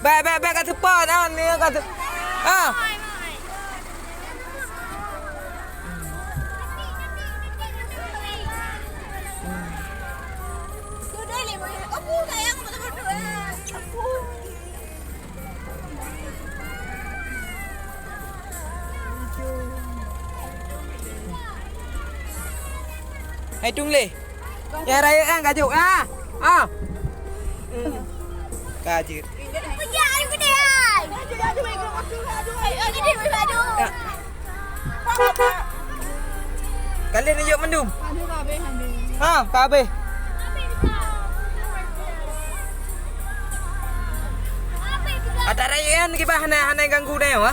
Baik kat tepat ni kat. Ah. Hai Trung Lê. Ya raya kan kajuk ah. Ah. Kajuk. Kalian ajak mendum. Ha, kabe. Ada raya kan kita hana ganggu dah, ha?